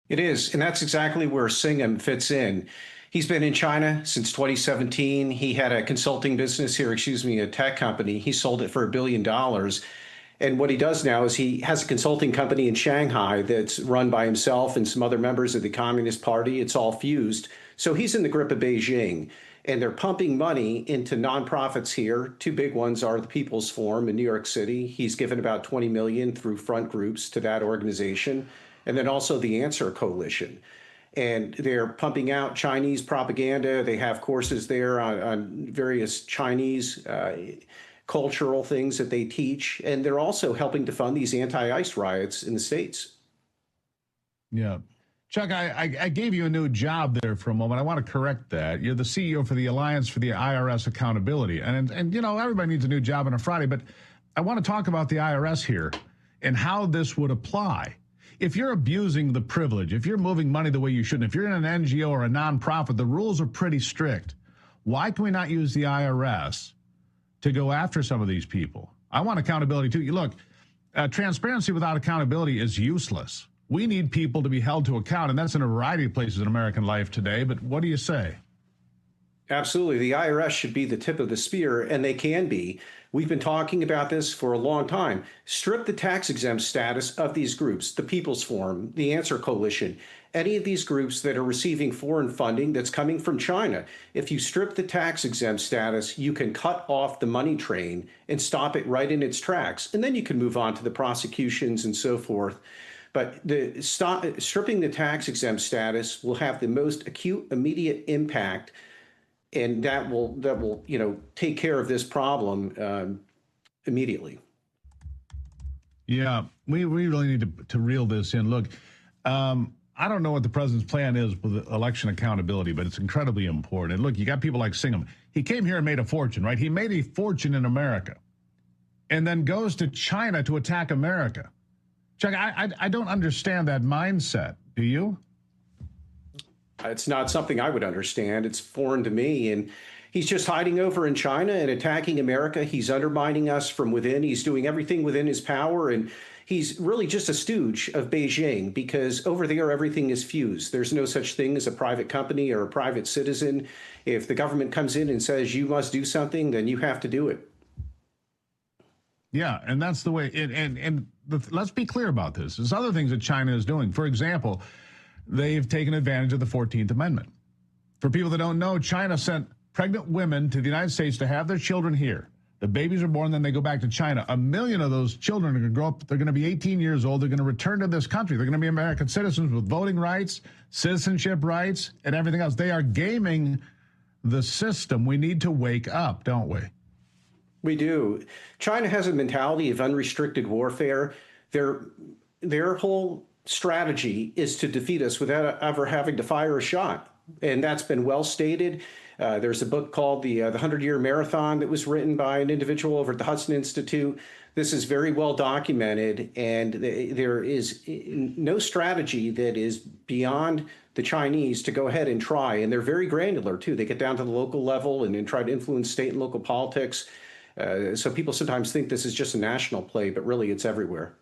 It is, and that's exactly where Singham fits in. He's been in China since 2017. He had a consulting business here, excuse me, a tech company. He sold it for $1 billion. And what he does now is he has a consulting company in Shanghai that's run by himself and some other members of the Communist Party. It's all fused. So he's in the grip of Beijing, and they're pumping money into nonprofits here. Two big ones are the People's Forum in New York City. He's given about 20 million through front groups to that organization, and then also the Answer Coalition. And they're pumping out Chinese propaganda. They have courses there on various Chinese cultural things that they teach. And they're also helping to fund these anti-ICE riots in the States. Yeah. Chuck, I gave you a new job there for a moment. I want to correct that. You're the CEO for the Alliance for the IRS Accountability. And you know, everybody needs a new job on a Friday, but I want to talk about the IRS here and how this would apply. If you're abusing the privilege, if you're moving money the way you shouldn't, if you're in an NGO or a nonprofit, the rules are pretty strict. Why can we not use the IRS to go after some of these people? I want accountability too. Look, transparency without accountability is useless. We need people to be held to account, and that's in a variety of places in American life today. But what do you say? Absolutely. The IRS should be the tip of the spear, and they can be. We've been talking about this for a long time. Strip the tax exempt status of these groups, the People's Forum, the Answer Coalition, any of these groups that are receiving foreign funding that's coming from China. If you strip the tax exempt status, you can cut off the money train and stop it right in its tracks. And then you can move on to the prosecutions and so forth. But stripping the tax exempt status will have the most acute, immediate impact, and that will take care of this problem immediately. Yeah, we really need to reel this in. Look, I don't know what the president's plan is with election accountability, but it's incredibly important. And look, you got people like Singham. He came here and made a fortune, right? He made a fortune in America and then goes to China to attack America. Chuck, I don't understand that mindset. Do you? It's not something I would understand. It's foreign to me. And he's just hiding over in China and attacking America. He's undermining us from within. He's doing everything within his power. And he's really just a stooge of Beijing, because over there, everything is fused. There's no such thing as a private company or a private citizen. If the government comes in and says you must do something, then you have to do it. Yeah, and that's the way. Let's be clear about this. There's other things that China is doing. For example, they've taken advantage of the 14th Amendment. For people that don't know, China sent pregnant women to the United States to have their children here. The babies are born, then they go back to China. 1 million of those children are going to grow up. They're going to be 18 years old. They're going to return to this country. They're going to be American citizens with voting rights, citizenship rights, and everything else. They are gaming the system. We need to wake up, don't we? We do. China has a mentality of unrestricted warfare. Their whole strategy is to defeat us without ever having to fire a shot. And that's been well stated. There's a book called The 100-Year Marathon that was written by an individual over at the Hudson Institute. This is very well documented, and there is no strategy that is beyond the Chinese to go ahead and try. And they're very granular, too. They get down to the local level and then try to influence state and local politics. So people sometimes think this is just a national play, but really it's everywhere.